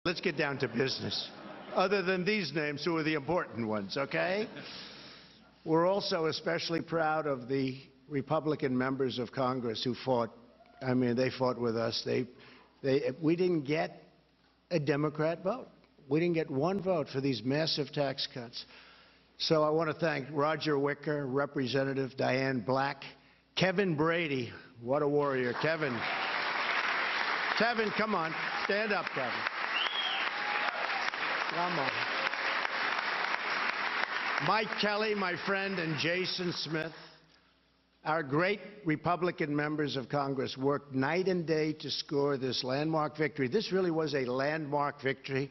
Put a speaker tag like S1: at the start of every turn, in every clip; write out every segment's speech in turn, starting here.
S1: Let's get down to business. Other than these names, who are the important ones, okay? We're also especially proud of the Republican members of Congress who fought. I mean, they fought with us. We didn't get a Democrat vote. We didn't get one vote for these massive tax cuts. So I want to thank Roger Wicker, Representative Diane Black, Kevin Brady. What a warrior, Kevin. Kevin, come on. Stand up, Kevin. Come on. Mike Kelly, my friend, and Jason Smith, our great Republican members of Congress, worked night and day to score this landmark victory. This really was a landmark victory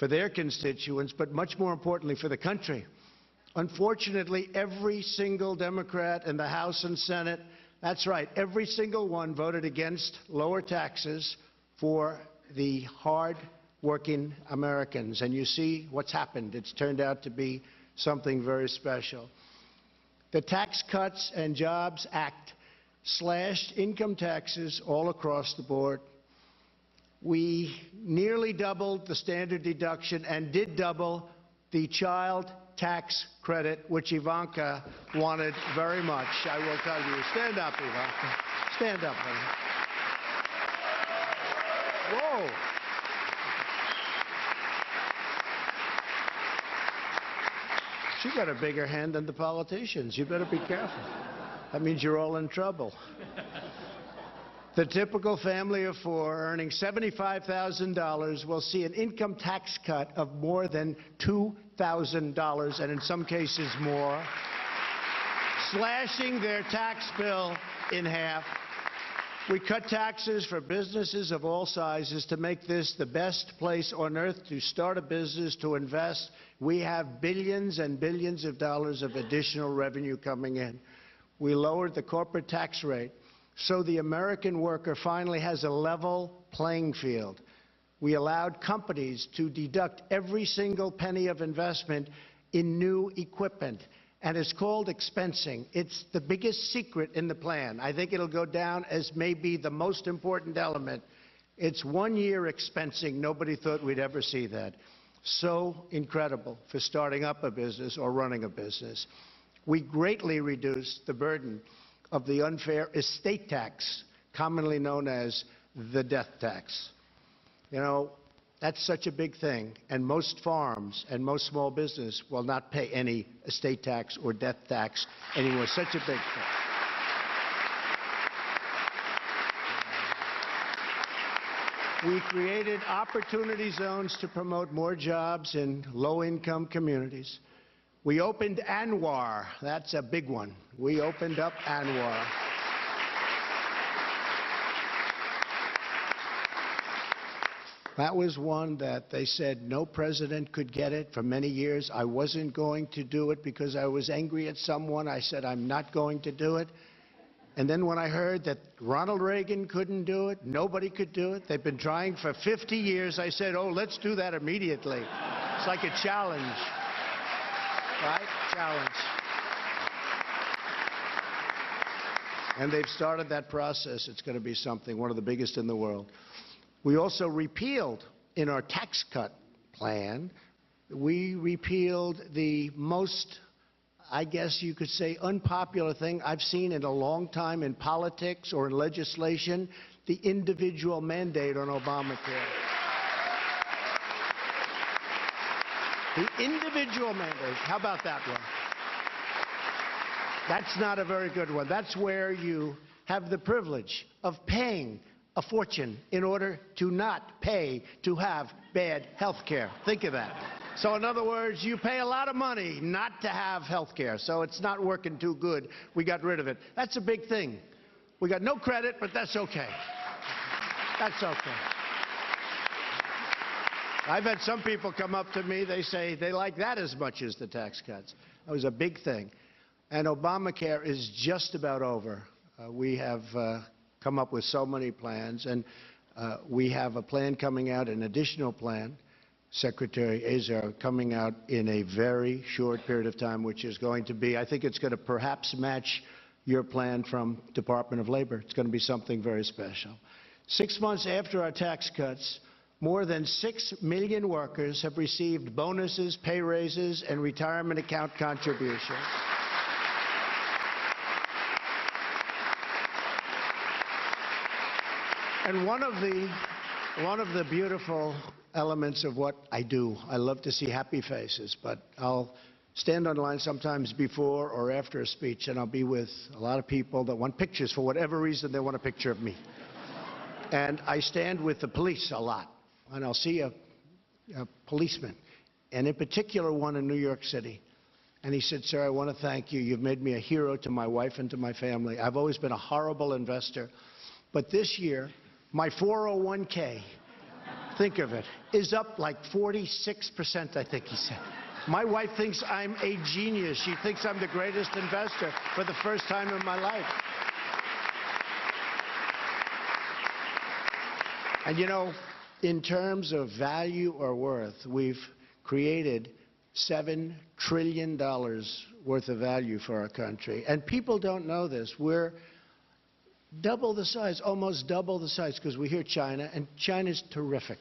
S1: for their constituents, but much more importantly for the country. Unfortunately, every single Democrat in the House and Senate, that's right, every single one voted against lower taxes for the hard-working Americans. And you see what's happened. It's turned out to be something very special. The Tax Cuts and Jobs Act slashed income taxes all across the board. We nearly doubled the standard deduction and did double the child tax credit, which Ivanka wanted very much, I will tell you. Stand up, Ivanka. Stand up, honey. Whoa. She got a bigger hand than the politicians. You better be careful. That means you're all in trouble. The typical family of four earning $75,000 will see an income tax cut of more than $2,000, and in some cases more, slashing their tax bill in half. We cut taxes for businesses of all sizes to make this the best place on earth to start a business, to invest. We have billions and billions of dollars of additional revenue coming in. We lowered the corporate tax rate so the American worker finally has a level playing field. We allowed companies to deduct every single penny of investment in new equipment. And it's called expensing. It's the biggest secret in the plan. I think it'll go down as maybe the most important element. It's 1 year expensing. Nobody thought we'd ever see that. So incredible for starting up a business or running a business. We greatly reduced the burden of the unfair estate tax, commonly known as the death tax. You know, that's such a big thing, and most farms and most small business will not pay any estate tax or death tax anymore. Such a big thing. We created opportunity zones to promote more jobs in low-income communities. We opened Anwar. That's a big one. We opened up Anwar. That was one that they said no president could get it for many years. I wasn't going to do it because I was angry at someone. I said I'm not going to do it. And then when I heard that Ronald Reagan couldn't do it, nobody could do it, they've been trying for 50 years, I said, oh, let's do that immediately. It's like a challenge. Right? Challenge. And they've started that process. It's going to be something, one of the biggest in the world. We also repealed, in our tax cut plan, we repealed the most, I guess you could say, unpopular thing I've seen in a long time in politics or in legislation, the individual mandate on Obamacare. The individual mandate. How about that one? That's not a very good one. That's where you have the privilege of paying a fortune in order to not pay to have bad health care. Think of that. So in other words, you pay a lot of money not to have health care. So it's not working too good. We got rid of it. That's a big thing. We got no credit, but that's okay. That's okay. I've had some people come up to me, they say they like that as much as the tax cuts. That was a big thing. And Obamacare is just about over. We have come up with so many plans, and we have a plan coming out, an additional plan, Secretary Azar, coming out in a very short period of time, which is going to be, I think it's going to perhaps match your plan from Department of Labor. It's going to be something very special. 6 months after our tax cuts, more than 6 million workers have received bonuses, pay raises, and retirement account contributions. And one of the beautiful elements of what I do, I love to see happy faces, but I'll stand on the line sometimes before or after a speech, and I'll be with a lot of people that want pictures for whatever reason they want a picture of me. And I stand with the police a lot, and I'll see a policeman, and in particular one in New York City. And he said, "Sir, I want to thank you. You've made me a hero to my wife and to my family. I've always been a horrible investor, but this year, my 401k, think of it, is up like 46%, I think he said. My wife thinks I'm a genius. She thinks I'm the greatest investor for the first time in my life." And you know, in terms of value or worth, we've created $7 trillion worth of value for our country. And people don't know this. We're double the size, almost double the size, because we hear China, and China's terrific.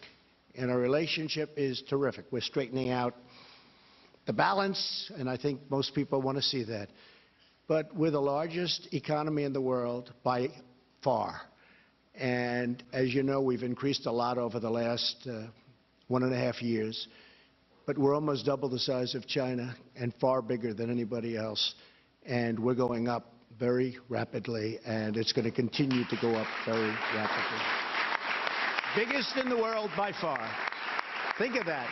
S1: And our relationship is terrific. We're straightening out the balance, and I think most people want to see that. But we're the largest economy in the world by far. And as you know, we've increased a lot over the last 1.5 years. But we're almost double the size of China and far bigger than anybody else. And we're going up very rapidly, and it's going to continue to go up very rapidly. Biggest in the world by far. Think of that.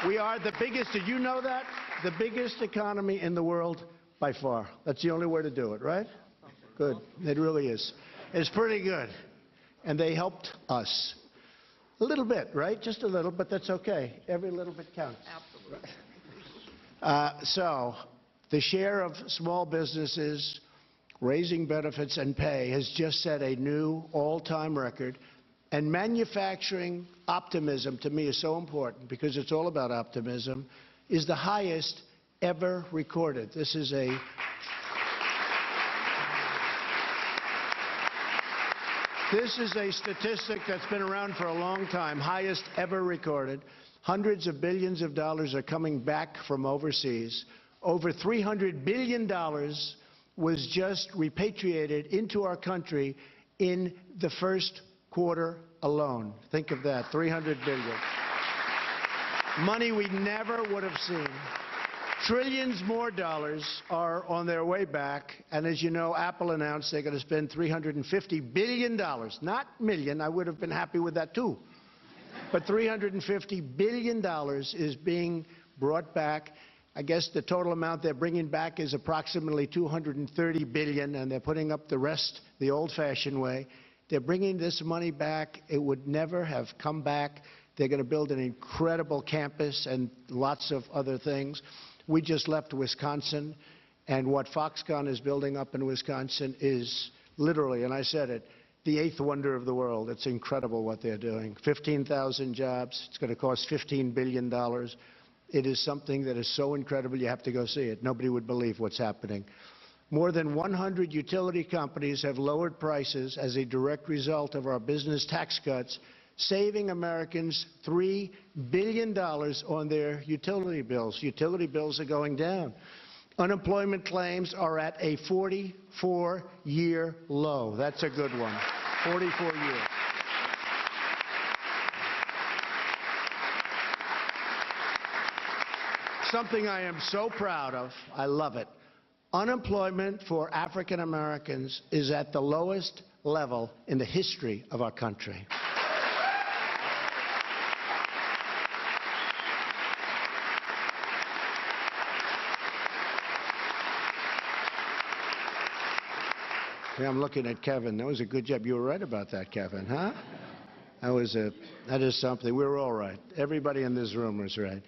S1: We are the biggest. Did you know that? The biggest economy in the world by far. That's the only way to do it, right? Good. It really is. It's pretty good. And they helped us. A little bit, right? Just a little, but that's okay. Every little bit counts. Absolutely. So the share of small businesses raising benefits and pay has just set a new all-time record. And manufacturing optimism, to me, is so important because it's all about optimism, is the highest ever recorded. This is a statistic that's been around for a long time, highest ever recorded. Hundreds of billions of dollars are coming back from overseas. Over $300 billion was just repatriated into our country in the first quarter alone. Think of that, $300 billion. Money we never would have seen. Trillions more dollars are on their way back, and as you know, Apple announced they're going to spend $350 billion, not million. I would have been happy with that too. But $350 billion is being brought back. I guess the total amount they're bringing back is approximately $230 billion, and they're putting up the rest the old-fashioned way. They're bringing this money back. It would never have come back. They're going to build an incredible campus and lots of other things. We just left Wisconsin, and what Foxconn is building up in Wisconsin is literally, and I said it, the eighth wonder of the world. It's incredible what they're doing. 15,000 jobs. It's going to cost $15 billion. It is something that is so incredible you have to go see it. Nobody would believe what's happening. More than 100 utility companies have lowered prices as a direct result of our business tax cuts, saving Americans $3 billion on their utility bills. Utility bills are going down. Unemployment claims are at a 44-year low. That's a good one. 44 years. Something I am so proud of. I love it. Unemployment for African Americans is at the lowest level in the history of our country. Yeah, I'm looking at Kevin. That was a good job. You were right about that, Kevin, huh? That is something. We were all right. Everybody in this room was right.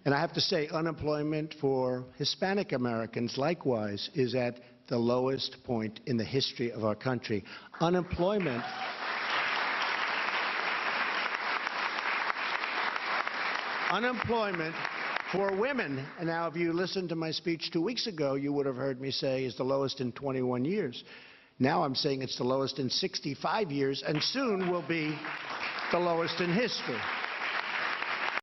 S1: And I have to say, unemployment for Hispanic Americans, likewise, is at the lowest point in the history of our country. Unemployment for women, and now if you listened to my speech 2 weeks ago, you would have heard me say is the lowest in 21 years. Now I'm saying it's the lowest in 65 years, and soon will be the lowest in history.